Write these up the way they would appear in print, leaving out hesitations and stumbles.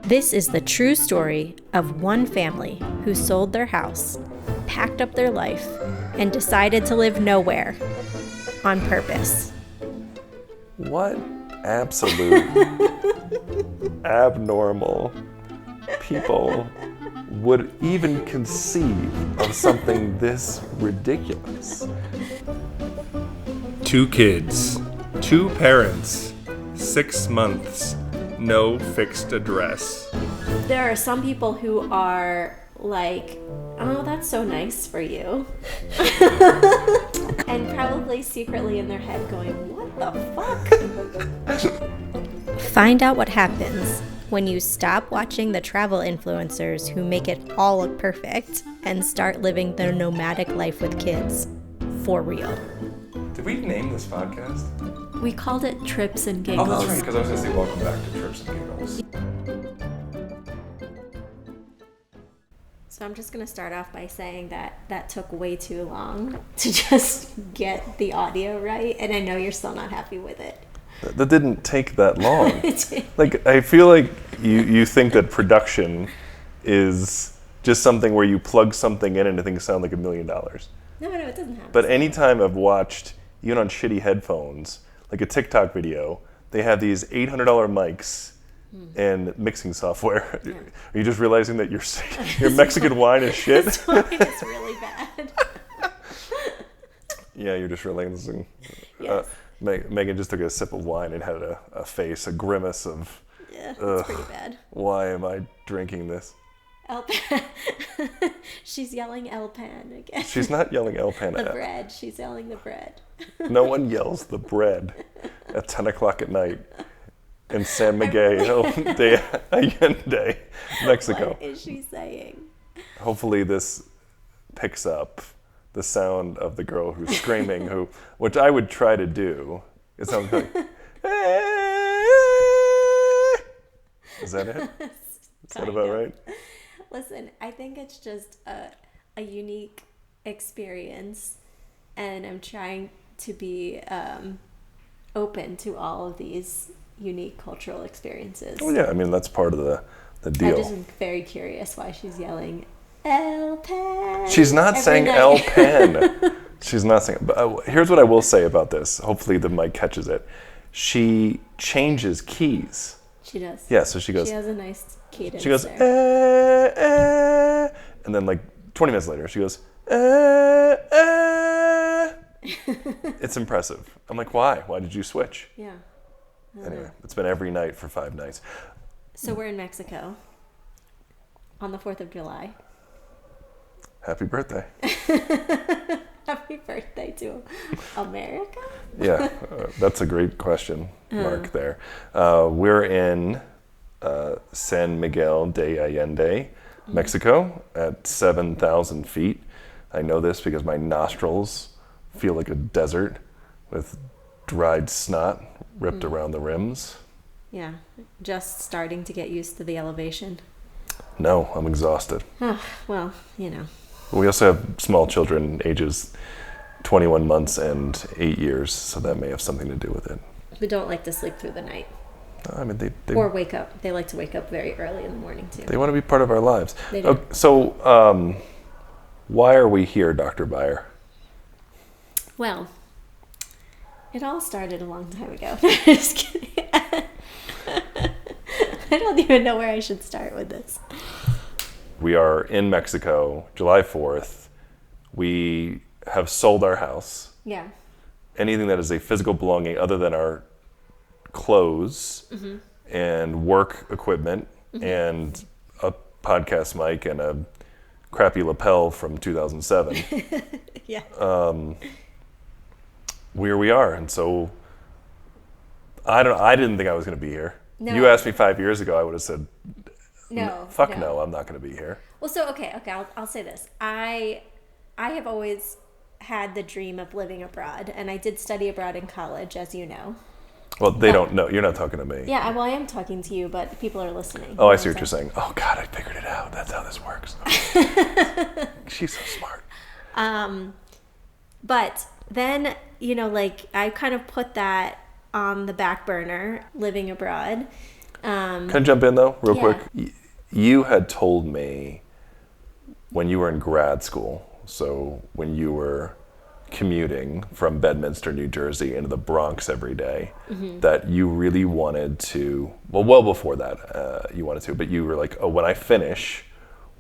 This is the true story of one family who sold their house, packed up their life, and decided to live nowhere on purpose. What absolute abnormal people would even conceive of something this ridiculous? 2 kids, 2 parents, 6 months, no fixed address. There are some people who are like, oh, that's so nice for you. And probably secretly in their head going, what the fuck? Find out what happens when you stop watching the travel influencers who make it all look perfect and start living their nomadic life with kids. For real. Did we name this podcast? We called it Trips and Giggles. Oh, that's right, because I was going to say welcome back to Trips and Giggles. So I'm just going to start off by saying that took way too long to just get the audio right, and I know you're still not happy with it. That didn't take that long. Like, I feel like you think that production is just something where you plug something in and things sound like $1 million. No, it doesn't happen. But anytime I've watched, even on shitty headphones, like a TikTok video, they have these $800 mics and mixing software. Yeah. Are you just realizing that your Mexican wine is shit? This wine is really bad. Yeah, you're just realizing. Yes. Megan just took a sip of wine and had a face, a grimace of, yeah, it's pretty bad. Why am I drinking this? El Pan. She's yelling El Pan again. She's not yelling El Pan. The bread. She's yelling the bread. No one yells the bread at 10 o'clock at night in San Miguel de Allende, Mexico. What is she saying? Hopefully this picks up the sound of the girl who's screaming, which I would try to do. It sounds like, is that it? Is that about right? Listen, I think it's just a unique experience, and I'm trying to be open to all of these unique cultural experiences. Oh yeah, I mean that's part of the deal. I'm just very curious why she's yelling El Pan. She's not saying night. El Pan. She's not saying. But here's what I will say about this. Hopefully the mic catches it. She changes keys. She does. Yeah, so she goes. She has a nice cadence. She goes, and then like 20 minutes later, she goes, It's impressive. I'm like, why? Why did you switch? Yeah. Anyway, it's been every night for 5 nights. So we're in Mexico on the 4th of July. Happy birthday. Happy birthday to America? Yeah, that's a great question mark there. We're in San Miguel de Allende, Mexico, at 7,000 feet. I know this because my nostrils feel like a desert with dried snot ripped around the rims. Yeah, just starting to get used to the elevation. No, I'm exhausted. Oh, well, you know. We also have small children, ages 21 months and 8 years, so that may have something to do with it. Who don't like to sleep through the night. I mean, they or wake up. They like to wake up very early in the morning, too. They want to be part of our lives. They do. Okay, so, why are we here, Dr. Beyer? Well, it all started a long time ago. Just kidding. I don't even know where I should start with this. We are in Mexico, July 4th. We have sold our house. Yeah. Anything that is a physical belonging other than our clothes and work equipment and a podcast mic and a crappy lapel from 2007. Yeah. Where we are, and so I didn't think I was going to be here. No. You asked me 5 years ago, I would have said, No. no, I'm not going to be here. Well, so okay, I'll say this. I have always had the dream of living abroad, and I did study abroad in college, as you know. Well, they don't know. You're not talking to me. Yeah, well, I am talking to you, but people are listening. Oh, I see what you're saying. Oh, God, I figured it out. That's how this works. She's so smart. But then, you know, like, I kind of put that on the back burner, living abroad. Can I jump in though, real Yeah. quick? You had told me when you were in grad school, so when you were commuting from Bedminster, New Jersey into the Bronx every day, that you really wanted to, well before that you wanted to, but you were like, oh, when I finish,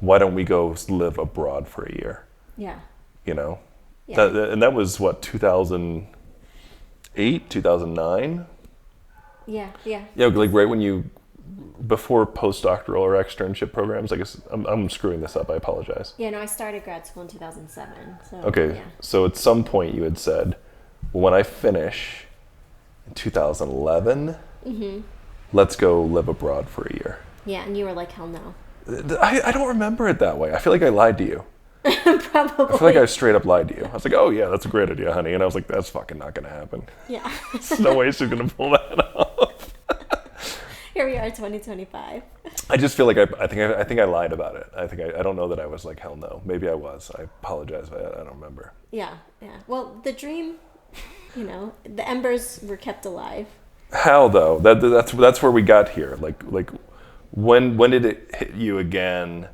why don't we go live abroad for a year? Yeah. You know? Yeah. And that was what, 2008, 2009? Yeah. Yeah, like right when you, before postdoctoral or externship programs. I guess I'm screwing this up. I apologize. Yeah, no, I started grad school in 2007. So, Okay, yeah. so at some point you had said, well, when I finish in 2011, let's go live abroad for a year. Yeah, and you were like, hell no. I don't remember it that way. I feel like I lied to you. Probably. I feel like I straight up lied to you. I was like, oh yeah, that's a great idea, honey. And I was like, that's fucking not going to happen. Yeah. There's no way she's going to pull that off. Here we are, 2025. I just feel like I think I lied about it. I don't know that I was like, hell no. Maybe I was. I apologize. I don't remember. Yeah. Well, the dream, the embers were kept alive. How though? That's where we got here. Like when did it hit you again?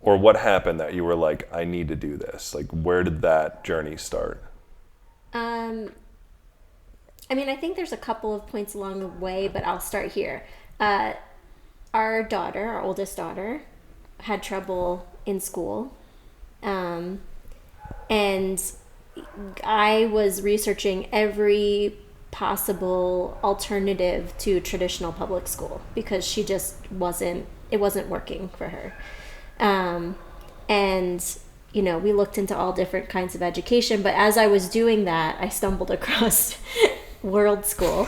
Or what happened that you were like, I need to do this? Like, where did that journey start? I think there's a couple of points along the way, but I'll start here. Our oldest daughter, had trouble in school. And I was researching every possible alternative to traditional public school because she just wasn't working for her. We looked into all different kinds of education, but as I was doing that, I stumbled across World School.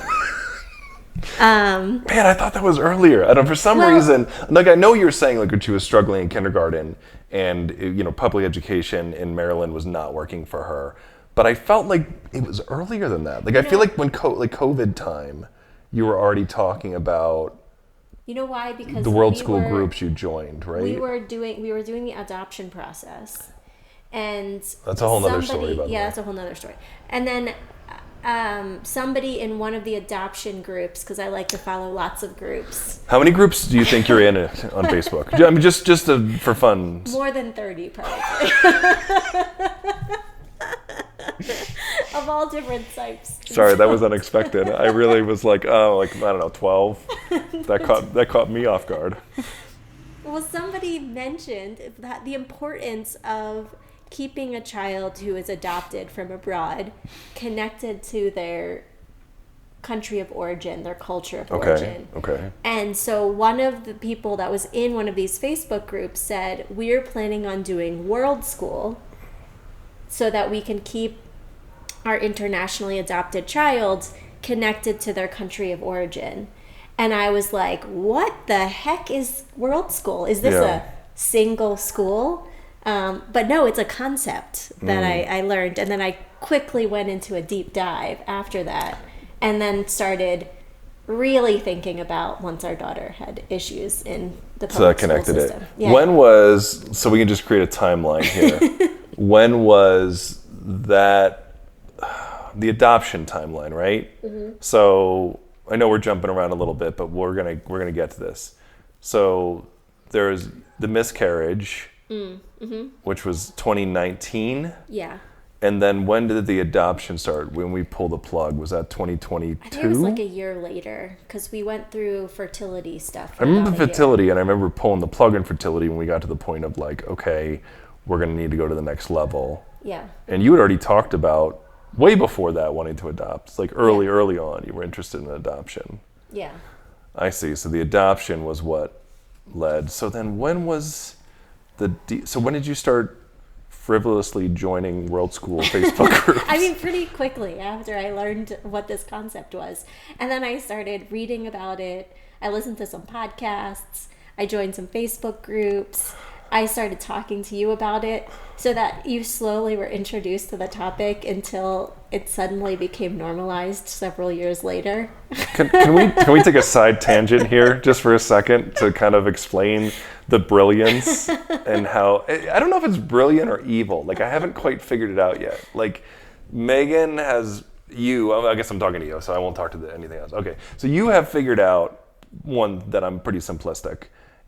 Man, I thought that was earlier. I don't, for some reason, like I know you're saying like when she was struggling in kindergarten and public education in Maryland was not working for her, but I felt like it was earlier than that. Like I feel like when COVID time, you were already talking about. You know why? Because the World School groups you joined, right? We were doing the adoption process, and that's a whole nother story. By the way. That's a whole nother story. And then somebody in one of the adoption groups, because I like to follow lots of groups. How many groups do you think you're in on Facebook? I mean, just for fun. More than 30, probably. Of all different types. Sorry, that was unexpected. I really was like, I don't know, 12. That caught me off guard. Well, somebody mentioned that the importance of keeping a child who is adopted from abroad connected to their country of origin, their culture of origin. Okay. And so one of the people that was in one of these Facebook groups said, we're planning on doing World School so that we can keep our internationally adopted child connected to their country of origin. And I was like, what the heck is World School? Is this a single school? But no, it's a concept that I learned. And then I quickly went into a deep dive after that and then started really thinking about once our daughter had issues in the public school system. Yeah. When was, so we can just create a timeline here. When was that, the adoption timeline, right? Mm-hmm. So I know we're jumping around a little bit, but we're gonna get to this. So there's the miscarriage, which was 2019. Yeah. And then when did the adoption start? When we pulled the plug, was that 2022? I think it was like a year later because we went through fertility stuff. I remember fertility, and I remember pulling the plug in fertility when we got to the point of like, okay, we're gonna need to go to the next level. Yeah. And you had already talked about way before that wanting to adopt. It's like early on, you were interested in adoption. Yeah. I see. So the adoption was what led. So then when was so when did you start frivolously joining World School Facebook groups? I mean, pretty quickly after I learned what this concept was. And then I started reading about it. I listened to some podcasts. I joined some Facebook groups. I started talking to you about it so that you slowly were introduced to the topic until it suddenly became normalized several years later. Can we take a side tangent here just for a second to kind of explain the brilliance and how, I don't know if it's brilliant or evil. Like I haven't quite figured it out yet. Like Megan has, I guess I'm talking to you, so I won't talk to anything else. Okay, so you have figured out one, that I'm pretty simplistic,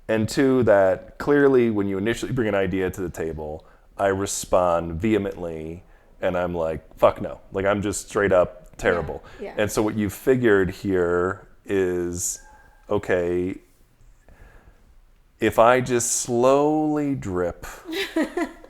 and two, that clearly when you initially bring an idea to the table, I respond vehemently, and I'm like, fuck no. Like, I'm just straight up terrible. Yeah. And so what you figured here is, okay, if I just slowly drip,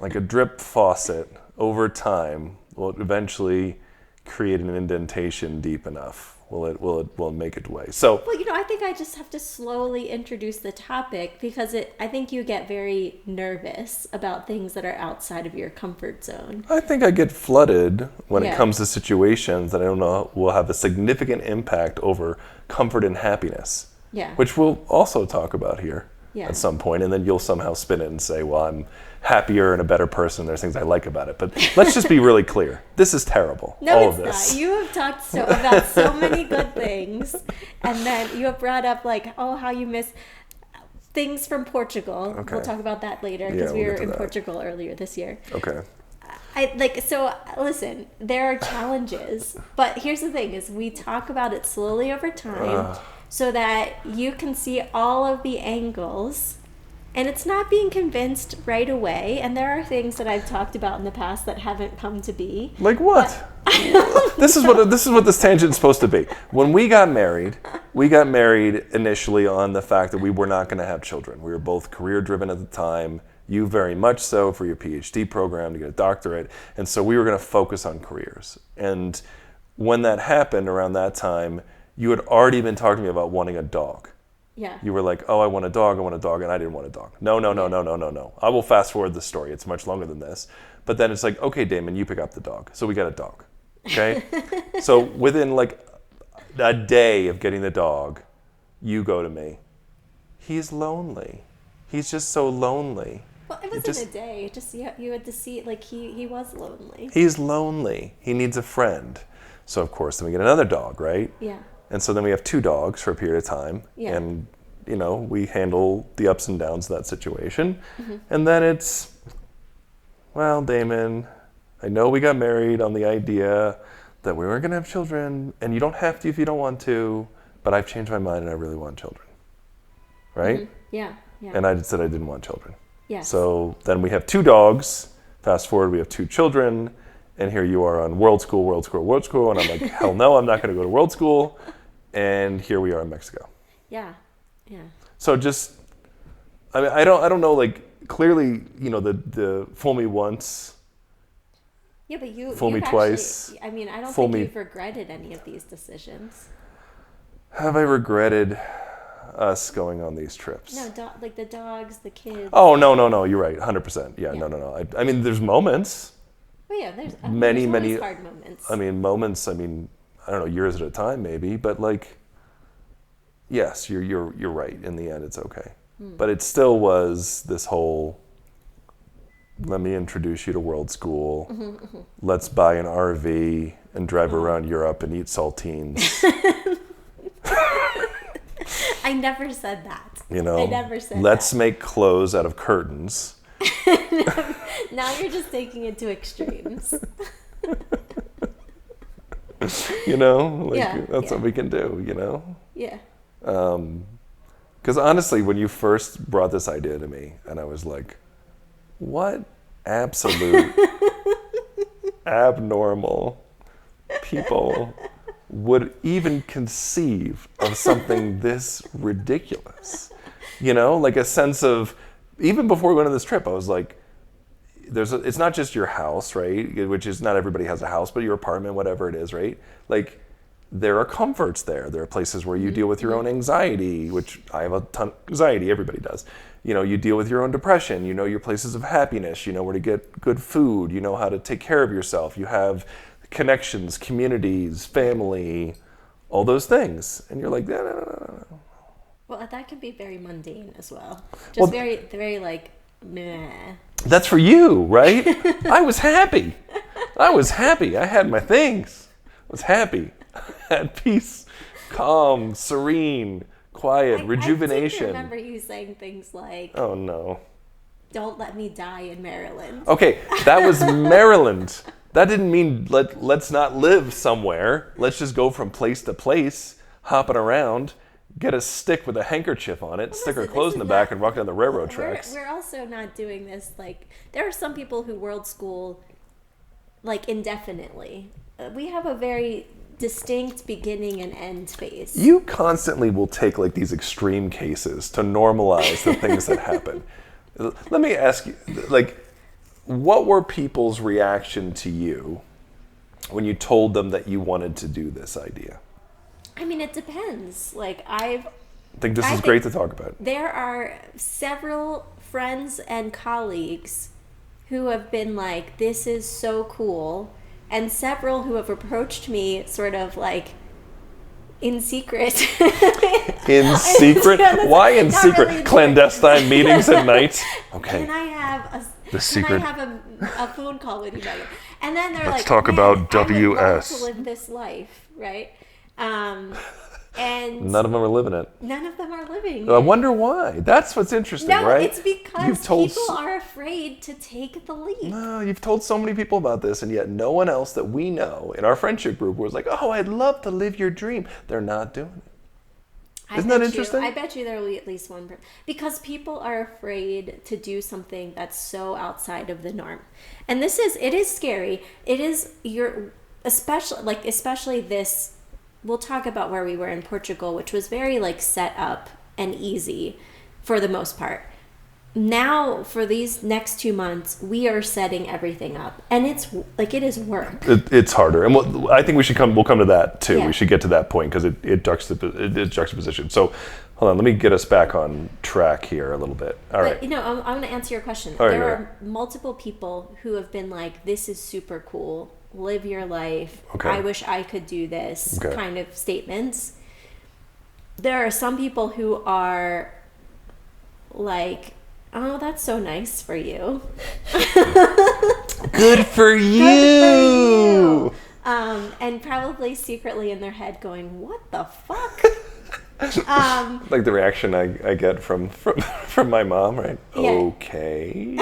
like a drip faucet over time, will it eventually create an indentation deep enough? Will it make its way? So, Well, I think I just have to slowly introduce the topic because I think you get very nervous about things that are outside of your comfort zone. I think I get flooded when Yeah. it comes to situations that I don't know will have a significant impact over comfort and happiness. Yeah. Which we'll also talk about here Yeah. at some point, and then you'll somehow spin it and say, well, I'm happier and a better person. There's things I like about it. But let's just be really clear. This is terrible. No, all it's of this. not. You have talked about so many good things, and then you have brought up like, how you miss things from Portugal. Okay. We'll talk about that later Yeah, because we we'll were get to in that. Portugal earlier this year. Okay. So listen, there are challenges, but here's the thing: is we talk about it slowly over time, so that you can see all of the angles. And it's not being convinced right away. And there are things that I've talked about in the past that haven't come to be. Like what? This is what this tangent's supposed to be. When we got married initially on the fact that we were not going to have children. We were both career driven at the time. You very much so for your PhD program to get a doctorate. And so we were going to focus on careers. And when that happened around that time, you had already been talking to me about wanting a dog. Yeah. You were like, oh, I want a dog, and I didn't want a dog. No. I will fast forward the story. It's much longer than this. But then it's like, okay, Damon, you pick up the dog. So we got a dog, okay? So within like a day of getting the dog, you go to me, he's lonely. He's just so lonely. Well, it wasn't a day. It just you had to see it like he was lonely. He's lonely. He needs a friend. So of course, then we get another dog, right? Yeah. And so then we have two dogs for a period of time. Yeah. And, we handle the ups and downs of that situation. Mm-hmm. And then it's, well, Damon, I know we got married on the idea that we weren't going to have children, and you don't have to if you don't want to, but I've changed my mind and I really want children. Right? Mm-hmm. Yeah. Yeah. And I said I didn't want children. Yes. So then we have two dogs. Fast forward, we have two children. And here you are on world school. And I'm like, hell no, I'm not going to go to world school. And here we are in Mexico. Yeah. Yeah. So just, I don't know, like, clearly, the fool me once. Yeah, but Fool me you've twice. actually, I don't Fool think me. you've regretted any of these decisions. Have I regretted us going on these trips? No, like the dogs, the kids. Oh, no, you're right, 100%. Yeah. Yeah. No. I mean, there's moments. Oh yeah, there's Many always hard moments. Moments, I don't know, years at a time maybe, but like, yes, you're right. In the end, it's okay. But it still was this whole, let me introduce you to world school. Let's buy an RV and drive around Europe and eat saltines. I never said that. I never said let's that. make clothes out of curtains. Now you're just taking it to extremes. That's what we can do, Yeah. Because honestly, when you first brought this idea to me, and I was like, what absolute abnormal people would even conceive of something this ridiculous? Like a sense of, even before we went on this trip, I was like, it's not just your house, right? Which is, not everybody has a house, but your apartment, whatever it is, right? Like, there are comforts there. There are places where you deal with your own anxiety, which I have a ton of anxiety, everybody does. You deal with your own depression, your places of happiness, where to get good food, how to take care of yourself. You have connections, communities, family, all those things. And you're like, no. Well, that can be very mundane as well. Just very, very like, meh. That's for you, right? I was happy. I had my things. I was happy. At peace, calm, serene, quiet, rejuvenation. I remember you saying things like, oh no. Don't let me die in Maryland. Okay, that was Maryland. That didn't mean let's not live somewhere. Let's just go from place to place, hopping around. get a stick with a handkerchief on it, stick our clothes in the back, and walk down the railroad tracks. We're also not doing this like, there are some people who world school like indefinitely. We have a very distinct beginning and end phase. You constantly will take like these extreme cases to normalize the things that happen. Let me ask you, like, what were people's reaction to you when you told them that you wanted to do this idea? I mean, it depends. Like, I think this is great to talk about. There are several friends and colleagues who have been like, this is so cool. And several who have approached me sort of like in secret. In secret? Why in secret? Really clandestine meetings at night? Okay. Can I have a phone call with you, Megan? And then they're Let's like, talk about I would love WS. to live this life, right? And None of them are living it. none of them are living I it. wonder why. That's what's interesting, No, right? it's because people are afraid to take the leap. No, you've told so many people about this, and yet no one else that we know in our friendship group was like, oh, I'd love to live your dream. They're not doing it. Isn't that interesting? I bet you there will be at least one person. Because people are afraid to do something that's so outside of the norm. And it is scary. It is especially this. We'll talk about where we were in Portugal, which was very like set up and easy for the most part. Now, for these next 2 months, we are setting everything up, and it is work. It's harder, and I think we'll come to that too. Yeah. We should get to that point because it is juxtaposition. So, hold on, let me get us back on track here a little bit. All right. But, I'm going to answer your question. All right, there all are multiple people who have been like, this is super cool. Live your life. Okay. I wish I could do this kind of statements. There are some people who are like, oh, that's so nice for you. Good for you. And probably secretly in their head going, what the fuck? Like the reaction I get from my mom, right? Yeah. Okay.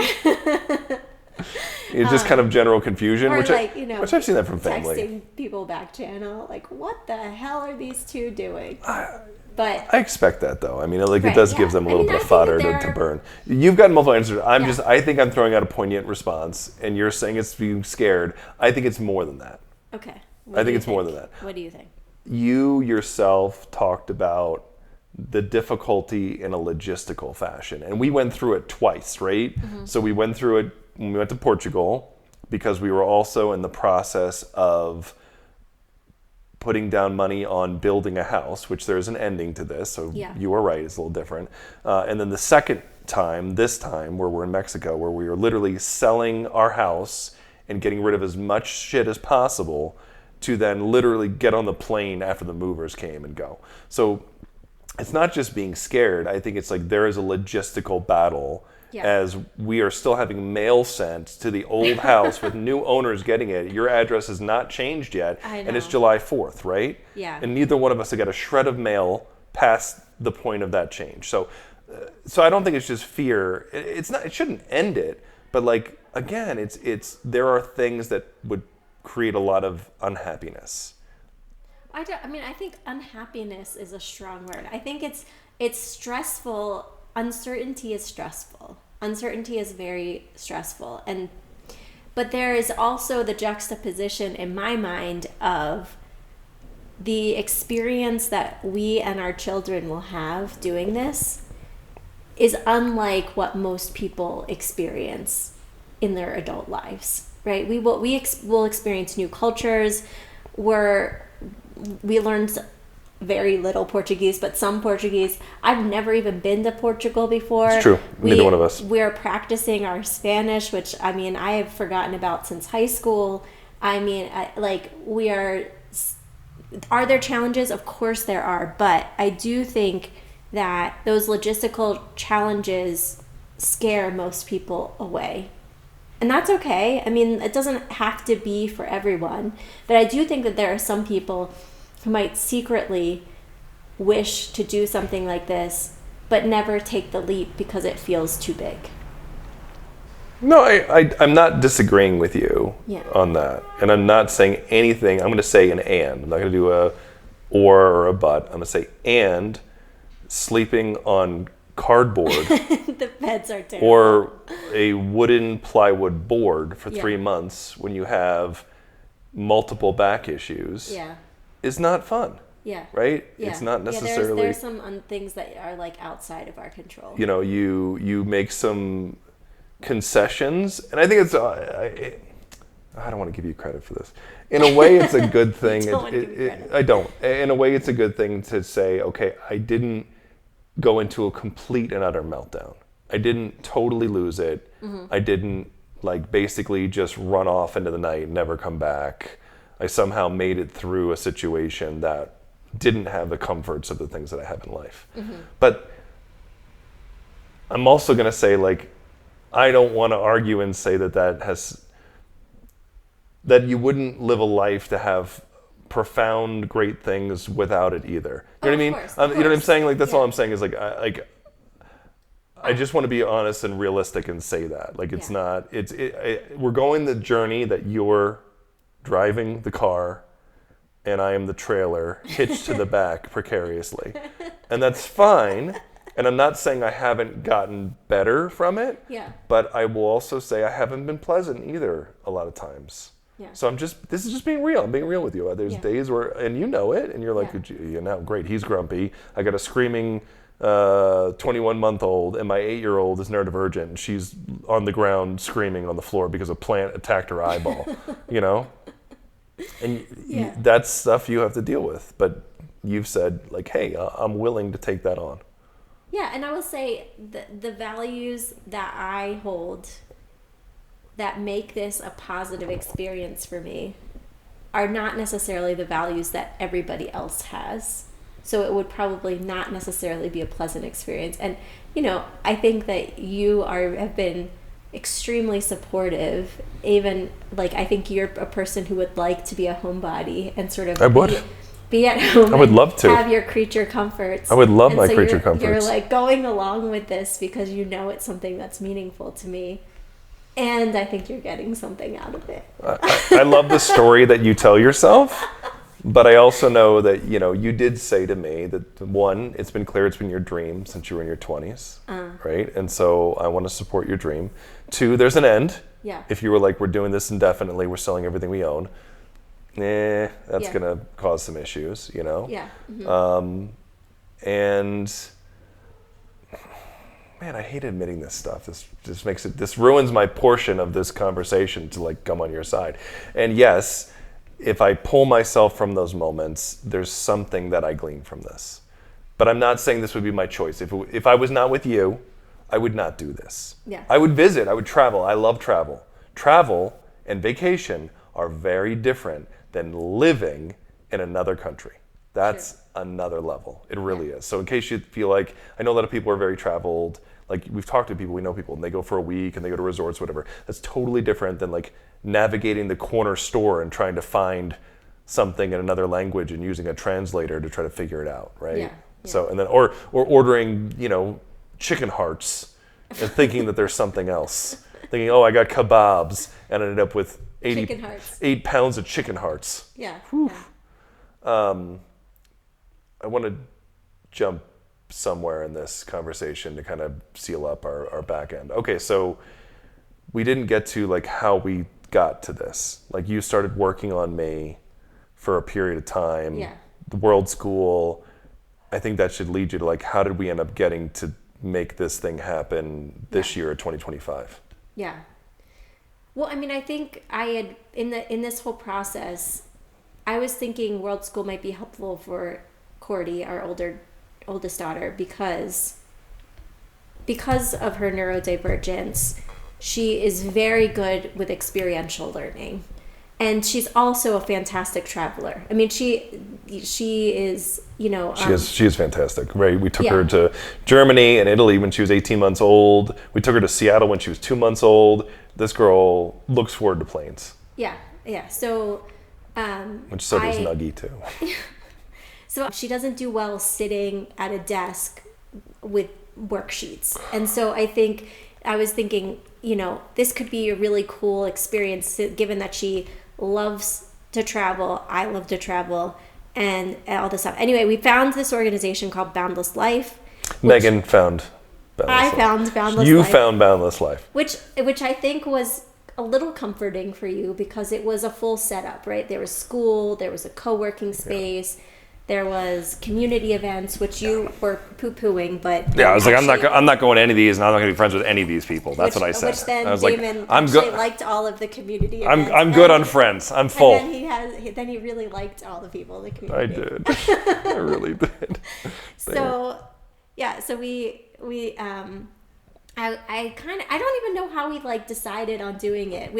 It's just kind of general confusion, Or which I've seen that from family. Texting people back channel, like, what the hell are these two doing? But I expect that though. I mean, like Right, it does yeah. give them a little I bit mean, of I fodder think that to there burn. You've got multiple answers. Yeah. I think I'm throwing out a poignant response, and you're saying it's being scared. I think it's more than that. okay. I think it's more than that. What do you think? You yourself talked about the difficulty in a logistical fashion, and we went through it twice, right? Mm-hmm. So we went through it when we went to Portugal because we were also in the process of putting down money on building a house, which there's an ending to this, so Yeah. you were right, it's a little different. And then the second time, this time, where we're in Mexico, where we were literally selling our house and getting rid of as much shit as possible to then literally get on the plane after the movers came and go. So it's not just being scared. I think it's like there is a logistical battle as we are still having mail sent to the old house with new owners getting it. Your address has not changed yet, I and it's know. July 4th, right? Yeah. And neither one of us have got a shred of mail past the point of that change. So I don't think it's just fear. It's not. It shouldn't end it. But like again, it's there are things that would create a lot of unhappiness. I think unhappiness is a strong word. I think it's stressful. Uncertainty is stressful. Uncertainty is very stressful. But there is also the juxtaposition in my mind of the experience that we and our children will have doing this is unlike what most people experience in their adult lives, right? We will experience new cultures. We learned very little Portuguese, but some Portuguese. I've never even been to Portugal before. It's true. Neither one of us. We're practicing our Spanish, which I have forgotten about since high school. Are there challenges? Of course there are, but I do think that those logistical challenges scare most people away. And that's okay. It doesn't have to be for everyone, but I do think that there are some people who might secretly wish to do something like this, but never take the leap because it feels too big. No, I'm not disagreeing with you on that. And I'm not saying anything. I'm going to say an and. I'm not going to do a or a but. I'm going to say and sleeping on cardboard The beds are terrible. or a wooden plywood board for Yeah. 3 months when you have multiple back issues Yeah. is not fun, Yeah. right? Yeah. It's not Yeah, necessarily, there's some things that are like outside of our control. you know, you make some concessions, and I think it's I don't want to give you credit for this. In a way, it's a good thing. don't want to give me credit. I don't. In a way, it's a good thing to say, okay, I didn't go into a complete and utter meltdown. I didn't totally lose it. I didn't like basically just run off into the night, never come back. I somehow made it through a situation that didn't have the comforts of the things that I have in life. But I'm also going to say, like, I don't want to argue and say that you wouldn't live a life to have profound great things without it either. You know what I mean? Of You know what I'm course. saying? Like, that's all Yeah. I'm saying is I just want to be honest and realistic and say that. Like, it's Yeah. not, we're going the journey that you're driving the car and I am the trailer hitched to the back precariously. And that's fine. And I'm not saying I haven't gotten better from it. Yeah. But I will also say I haven't been pleasant either a lot of times. Yeah. So this is just being real. I'm being real with you. There's Yeah. days where, and you know it, and you're like, Yeah. now great, he's grumpy. I got a screaming 21-month-old, and my 8-year-old is neurodivergent, and she's on the ground screaming on the floor because a plant attacked her eyeball, you know? And Yeah. that's stuff you have to deal with. But you've said, like, hey, I'm willing to take that on. Yeah, and I will say the values that I hold that make this a positive experience for me are not necessarily the values that everybody else has. So it would probably not necessarily be a pleasant experience. And, you know, I think that you have been extremely supportive. Even, like, I think you're a person who would like to be a homebody and sort of I would. be at home. I would and love to. have your creature comforts. I would love And my so creature You're comforts. like going along with this because you know it's something that's meaningful to me. And I think you're getting something out of it. I love the story that you tell yourself, but I also know that, you know, you did say to me that, one, it's been clear it's been your dream since you were in your 20s, right? And so I want to support your dream. 2, there's an end. Yeah. If you were like, we're doing this indefinitely, we're selling everything we own, that's Yeah. going to cause some issues, you know? Yeah. Mhm. And man, I hate admitting this stuff. This ruins my portion of this conversation to like come on your side. And yes, if I pull myself from those moments, there's something that I glean from this. But I'm not saying this would be my choice. If I was not with you, I would not do this. Yeah. I would visit, I would travel. I love travel. Travel and vacation are very different than living in another country. That's another level. It really is. So in case you feel like, I know a lot of people are very traveled, like we've talked to people, we know people, and they go for a week and they go to resorts, whatever. That's totally different than like navigating the corner store and trying to find something in another language and using a translator to try to figure it out, right? Yeah. So, and then, or ordering, you know, chicken hearts and thinking that there's something else. Thinking, oh, I got kebabs, and ended up with Chicken hearts. 8 pounds of chicken hearts. Yeah. I want to jump somewhere in this conversation to kind of seal up our back end. Okay, so we didn't get to like how we got to this. Like you started working on me for a period of time. Yeah. The World School. I think that should lead you to like, how did we end up getting to make this thing happen this year, 2025? Yeah. Well, I mean, I think I had in this whole process, I was thinking World School might be helpful for Cordy, our oldest daughter, because of her neurodivergence. She is very good with experiential learning, and she's also a fantastic traveler. I mean, she is, you know, She is fantastic. Right, we took Yeah. her to Germany and Italy when she was 18 months old. We took her to Seattle when she was 2 months old. This girl looks forward to planes, yeah. So, which so does Nuggie too. So she doesn't do well sitting at a desk with worksheets. And so I was thinking, you know, this could be a really cool experience given that she loves to travel. I love to travel. and all this stuff. Anyway, we found this organization called Boundless Life. Megan found Boundless Life. I found Boundless You Life. found Boundless Life. Which I think was a little comforting for you because it was a full setup, right? There was school, there was a co-working space, there was community events, which you were poo-pooing, but Yeah, I was like, I'm not going to any of these, and I'm not going to be friends with any of these people. That's what I said. Which then I was Damon I'm actually good. liked all of the community events. I'm good on friends. I'm full. And then he really liked all the people in the community. I did. I really did. So I don't even know how we like decided on doing it.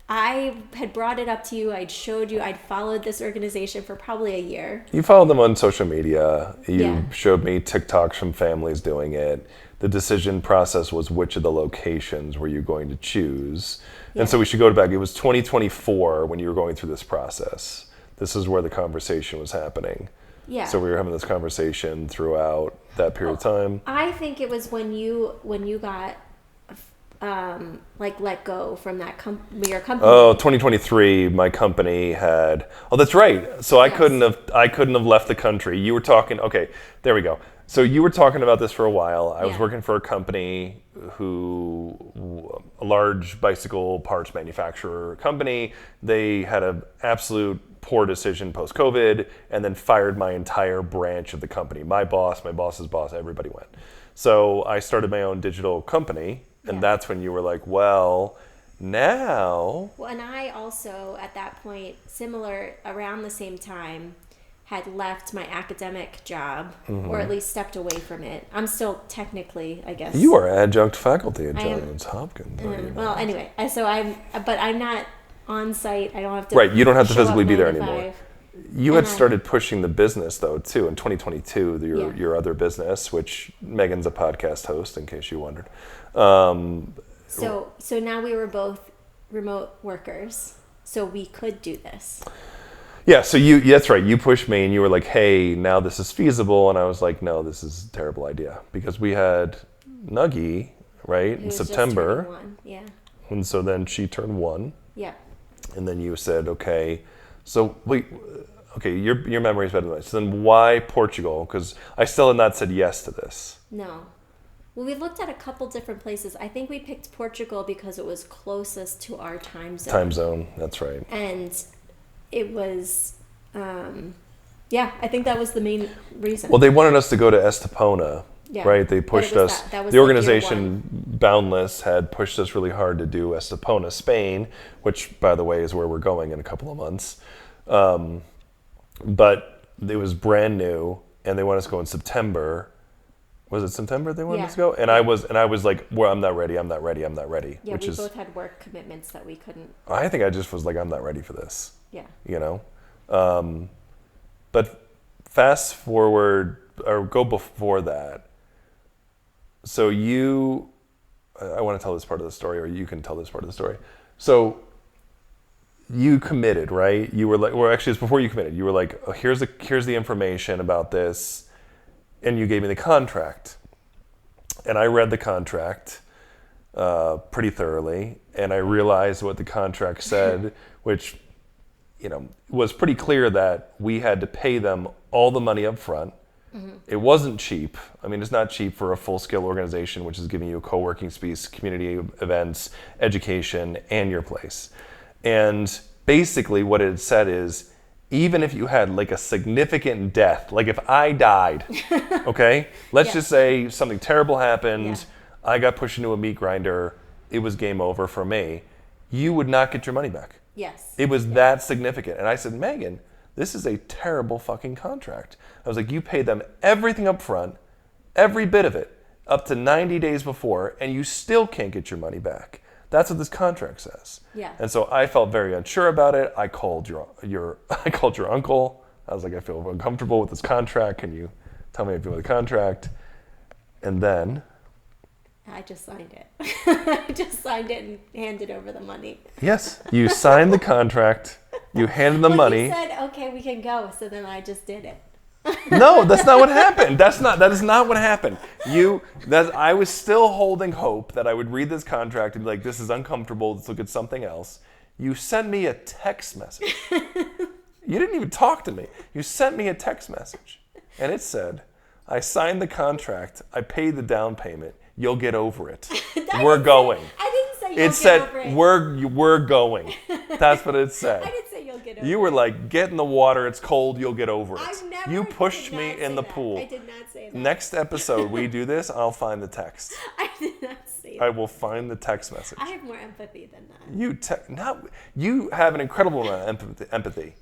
I had brought it up to you. I'd showed you. I'd followed this organization for probably a year. You followed them on social media. You showed me TikToks from families doing it. The decision process was which of the locations were you going to choose. Yeah. And so we should go back. It was 2024 when you were going through this process. This is where the conversation was happening. Yeah. So we were having this conversation throughout that period of time. I think it was when you got let go from that your company. Oh, 2023, my company had. Oh, that's right. So I couldn't have left the country. You were talking. Okay, there we go. So you were talking about this for a while. I was working for a company a large bicycle parts manufacturer company. They had an absolute poor decision post-COVID and then fired my entire branch of the company. My boss's boss, everybody went. So I started my own digital company. And that's when you were like, well, now... Well, and I also, at that point, around the same time, had left my academic job, or at least stepped away from it. I'm still technically, I guess... You are adjunct faculty at Johns Hopkins. Well, anyway, but I'm not on site. I don't have to... Right, you don't have to physically be there 9 to anymore. 5. You had started pushing the business, though, too, in 2022, your other business, which Megan's a podcast host, in case you wondered. So now we were both remote workers, so we could do this. Yeah, so that's right. You pushed me, and you were like, hey, now this is feasible. And I was like, no, this is a terrible idea. Because we had Nuggie, right, in September. Just turning 1, yeah. And so then she turned 1. Yeah. And then you said, okay, so wait, okay, your memory is better than mine. So then why Portugal? Because I still had not said yes to this. No. Well, we looked at a couple different places. I think we picked Portugal because it was closest to our time zone. Time zone, that's right. And it was, I think that was the main reason. Well, they wanted us to go to Estepona, right? They pushed us. That was the organization Boundless had pushed us really hard to do Estepona, Spain, which, by the way, is where we're going in a couple of months. But it was brand new, and they wanted us to go in September. Was it September they wanted us to go? And I was like, well, I'm not ready. Yeah, which we both had work commitments that we couldn't. I think I just was like, I'm not ready for this. Yeah. You know? But fast forward, or go before that. So I want to tell this part of the story, or you can tell this part of the story. So you committed, right? You were like, well, actually, it's before you committed. You were like, oh, here's the information about this. And you gave me the contract. And I read the contract pretty thoroughly. And I realized what the contract said, which, was pretty clear that we had to pay them all the money up front. Mm-hmm. It wasn't cheap. I mean, it's not cheap for a full-scale organization, which is giving you a co-working space, community events, education, and your place. And basically what it said is, even if you had like a significant death, like if I died, okay, let's just say something terrible happened, I got pushed into a meat grinder, it was game over for me, you would not get your money back. Yes. It was that significant. And I said, Megan, this is a terrible fucking contract. I was like, you paid them everything up front, every bit of it, up to 90 days before, and you still can't get your money back. That's what this contract says. Yeah. And so I felt very unsure about it. I called your uncle. I was like, I feel uncomfortable with this contract. Can you tell me how you feel with the contract? And then I just signed it. I just signed it and handed over the money. Yes, you signed the contract. You handed the money. You said, okay, we can go. So then I just did it. No, that's not what happened. That is not what happened. I was still holding hope that I would read this contract and be like, this is uncomfortable. Let's look at something else. You sent me a text message. You didn't even talk to me. You sent me a text message, and it said, I signed the contract. I paid the down payment. You'll get over it. We're going. I didn't say you'll It get said, over it. we're going. That's what it said. I didn't say you'll get over it. You were like, get in the water. It's cold. You'll get over it. I've never You pushed did me not in say the that. pool. I did not say that. Next episode, we do this, I'll find the text. I did not say that. I will find the text message. I have more empathy than that. You have an incredible amount of empathy,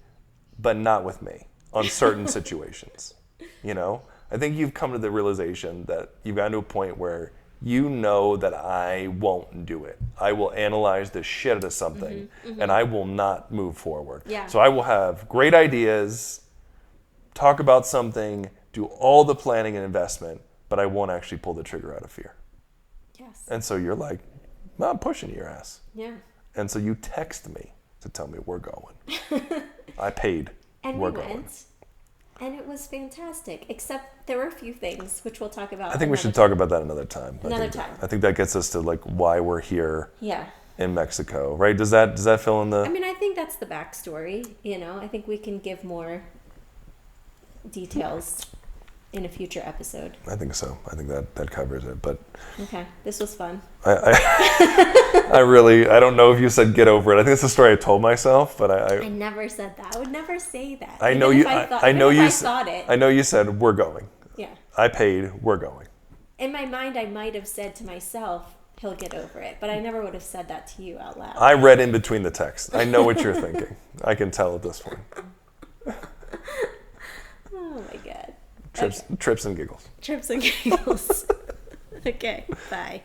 but not with me on certain situations. You know, I think you've come to the realization that you've gotten to a point where you know that I won't do it. I will analyze the shit out of something, and I will not move forward. Yeah. So I will have great ideas, talk about something, do all the planning and investment, but I won't actually pull the trigger out of fear. Yes. And so you're like, well, I'm pushing your ass. Yeah. And so you text me to tell me we're going. I paid. And we're we going. went. And it was fantastic, except there were a few things, which we'll talk about. I think we should talk about that another time. I think that gets us to like why we're here in Mexico, right? Does that fill in the... I mean, I think that's the backstory, you know. I think we can give more details in a future episode. I think so. I think that covers it. But okay, this was fun. I don't know if you said get over it. I think it's a story I told myself, but I never said that. I would never say that. I know you. I know you said we're going. Yeah. I paid. We're going. In my mind, I might have said to myself, "He'll get over it," but I never would have said that to you out loud. I read in between the text. I know what you're thinking. I can tell at this point. Oh my god. Trips and giggles. Trips and giggles. Okay, bye.